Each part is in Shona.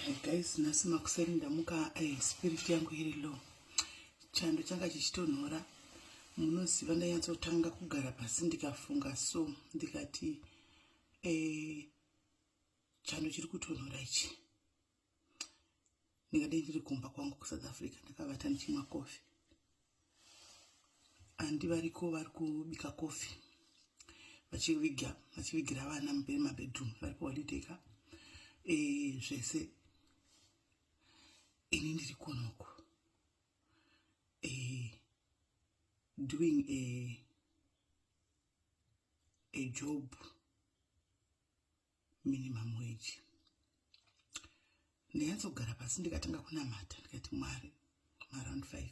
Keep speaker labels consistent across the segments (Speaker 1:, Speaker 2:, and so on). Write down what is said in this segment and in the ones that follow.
Speaker 1: Guys, nasima kuseni ndamuka spirit yangu iri low. Chando changa chichitonhora. Munoziva ndanyatsotanga kugara pasi ndikafunga so ndikati chando chiri kutonhora ichi. Ndikade ndiri kumba kwangu kuSouth Africa ndakavata ndichimwa kofi. Andi variko vari kubika kofi. Vachivigira vana mabedroom vari paholiday ka. Zvese ini ndiri kunoko doing a job minimum wage. Ndinyatsogara pasi ndikatanga kunamata ndikati Mwari around 5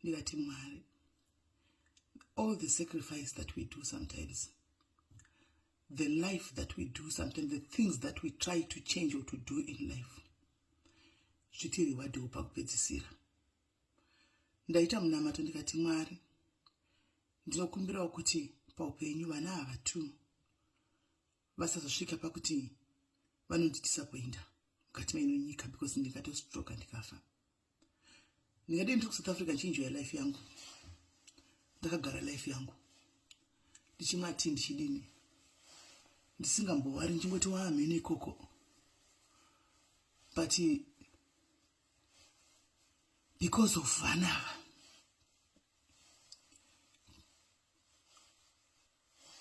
Speaker 1: ndikati Mwari, all the sacrifice that we do sometimes, the life that we do sometimes, the things that we try to change or to do in life, zvitiri wadhiwo pakupedzisira. Ndaita munamato ndikati Mwari, ndinokumbirawo kuti paupenyu vana ava tu vasazosvika pakuti vanondidisappointa mukati meino nyika, because ndikatostroka ndikafa. Ndingade ndiri kuSouth Africa ndichinjoya life yangu, ndakagara life yangu ndichimwa tii ndichidini, ndisingambowari ndichingoti waamene ikoko, but because of vanava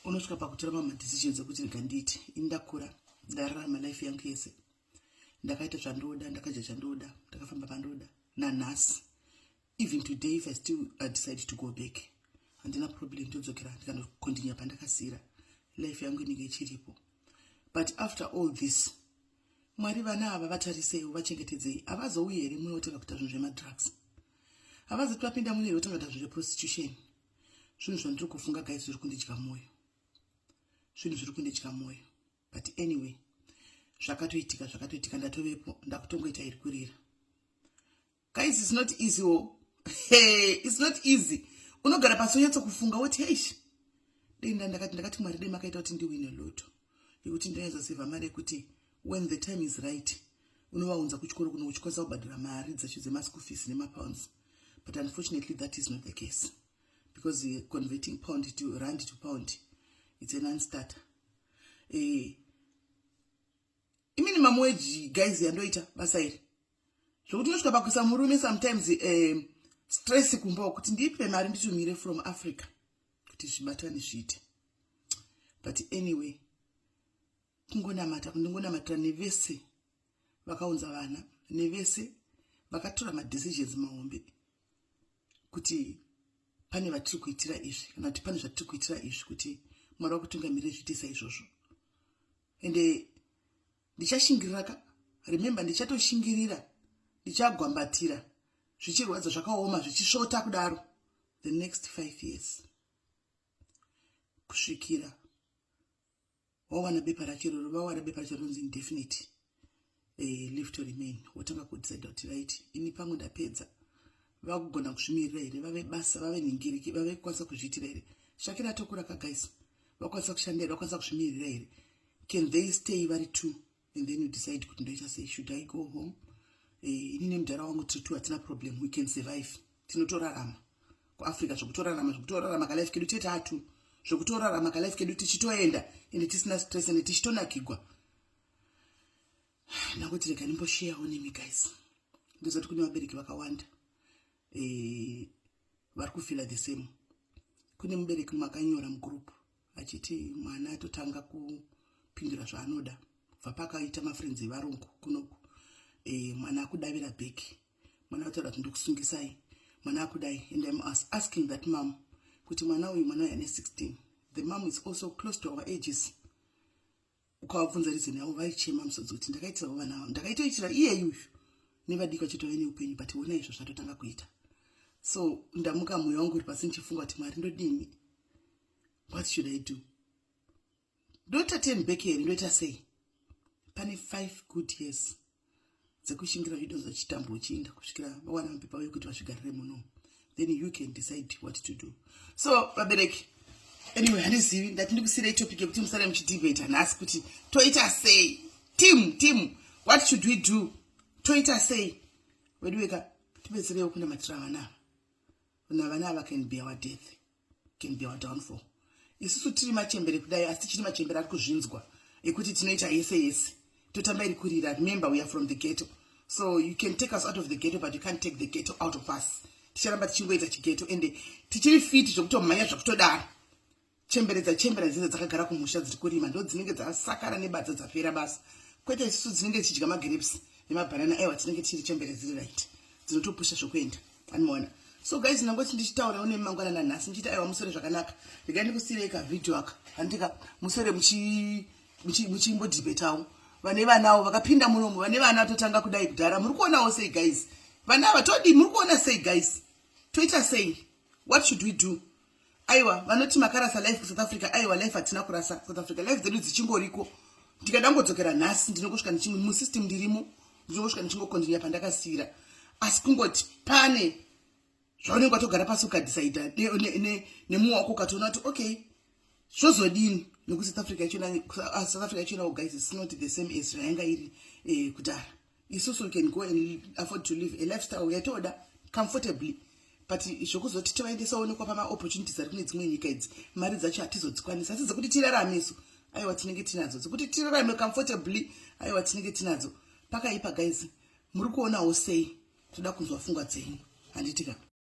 Speaker 1: unosvika pakutora decisions ekuti ndikanditi indakura ndararama life yangu yese, ndakaita zvandoda, ndakadya zvandoda, ndakafamba pandoda nanhasi. Even today, if I still decide to go back, handina problem ndodzokera ndikandokontinya pandakasira, life yangu inenge ichiripo. But after all this, Mwari vana ava vatariseiwo, vachengetedzei. Havazouyi here muno votanga kuita zvinhu zvemadrugs, havazoti vapinda muno here votanga kuita zvinhu zveprostitution. Zvinhu zvandiri kufunga guys zviri kundidya mwoyo, zvinhu zviri kundidya mwoyo. But anyway, zvakatoitika ndatovepo, ndakutongoita iri kurira. Guys, it's not easy. Hey, it's not easy. Unogara pasi wonyatsokufunga woti heish, ndakati Mwari dei makaita kuti ndiwine loto yekuti ndinozosevha mari yekuti when the time is right unovaunza kuchikoro kuno uchikwanisa kubhadhira mari dzacho dzema-school fees nemapounds. But unfortunately that is not the case, because converting pound to rand to pound, it's a non-starter. Minimum wage guys yandoita basa iri zvokuti unosvika pakuisa murume sometimes stress kumbawo kuti ndipe mari nditumire from Africa kuti zvibatane zviite. But anyway, kungonamatira nevese vakaunza vana, nevese vakatora madecisions mahombe kuti pane vatiri kuitira izvi kana kuti pane zvatiri kuitira izvi, kuti Mwari wakutungamirira zviitisa izvozvo. Ende ndichashingirira, remember ndichatoshingira, ndichagwambatira zvichirwadza zvakaoma zvichisvota kudaro the next 5 years kusvikira wawana bepa racho ronzi indefinite leave to remain, wotanga kudecide kuti right, ini pamwe ndapedza, vakugona kuzvimirira here, vave basa, vave ningiriki, vave kukwanisa kuzviitira here. Shakira atokura guys, vakwanisa kushandira, vakwanisa kuzvimirira here. Can they stay vari two? And then you decide kuti ndoita sei, should I go home? Ini nemudhara wangu tiri hatina problem, we can survive. Tinotorarama kuAfrica, zvokutorarama kalife kedu tetatu, zvokutorarama kalife kedu tichitoenda ende tisina stress ende tichitonakigwa. Nakuti rega ndimbosharewo nemi guys, ndozoti kune vabereki vakawanda vari kufila the same. Kune mubereki makanyora mugroup achiti mwana atotanga kupindura zvaanoda kubva pakaita mafriends evarungu kunoku. Mwana akudavira bheki, mwana ataura kuti ndikusungisai, mwana akudai. And I'm asking that mom kuti mwana uyu ane 16, the mom is also close to our ages. Ukavabvunza reason yavo vaichema musodzi kuti ndakaitirawo vana vavo, ndakaitoitira iyeyuyu nevadiki vachitova neupenyu, but ona izvo zvatotanga kuita. So ndamuka mwoyo wangu uri pasi ndichifunga kuti Mwari ndodini, what should I do? Ndoita 10 back here, ndoita sei? Pane 5 good years dzekushingira zvido zvachitambo uchienda kusvikira vawana mapepa ekuti vasvigarire muno, then you can decide what to do. So vabereki, anyway, handizivi, ndati ndikusiyirei topic yekuti musare muchidebata nhasi kuti toita sei. Team, what What should we do? Toita say, wedweka tipezereo kuna matira vana. Vana can be our death, can be our downfall. Isusu tiri machembere kudai asi chiri machembere ari kuzvinzwa ekuti tinoita SIS. Totamba iri kurira. Remember, we are from the ghetto. So you can take us out of the ghetto, but you can't take the ghetto out of us. Ticharamba tichingoita chighetto ende tichiri fit zvokutomhanya zvakutodaro. Chembere dzese dzakagara kumusha dziri kurima ndo dzinenge dzasakara nebadza dzapera basa. Kwete isusu dzinenge tichidya magrapes nemabhanana aiwa tinenge tichiri chembere dziri right. Dzinotopusha zvokuenda. Anoona. So guys, nangoti ndichitaura une mangwana nhasi ndichita aiwa musore zvakanaka. Ndiga ndikusireka video aka. Andika musore muchimbo debatawo. Vane vanawo vakapinda munomo, vane vana totanga kudai kudhara. Muri kuonawo sei guys? Vana vatodi muri kuona sei guys? Toita sei? What should we do? Aiwa, vanoti makarasa life ku South Africa. Aiwa, life hatina kurasa South Africa. Life dzedu dzichingoriko. Ndikadangodzokera nhasi ndinongosvika ndichingo mu system ndirimo. Ndinongosvika ndichingokontinua pandakasira. Asi kungoti pane zvaunenge watogara pasi ukadecide nemuwako ukatoona kuti okay, zvozodini nokuti South Africa ichona guys is not the same as yanga iri kudhara. Isusu can go and afford to live a lifestyle yatoda comfortably, but zvokuzoti tivaendesaonekwa pama opportunities ari kune dzimwe nyika idzi mari dzacho hatizodzikwanisa asi dzekuti tirarame isu aiwa tinenge tinadzo dzekuti tirarame comfortably aiwa tinenge tinadzo pakaipa guys. Muri kuonawo sei? Toda kunzwa pfungwa dzenyu handitika.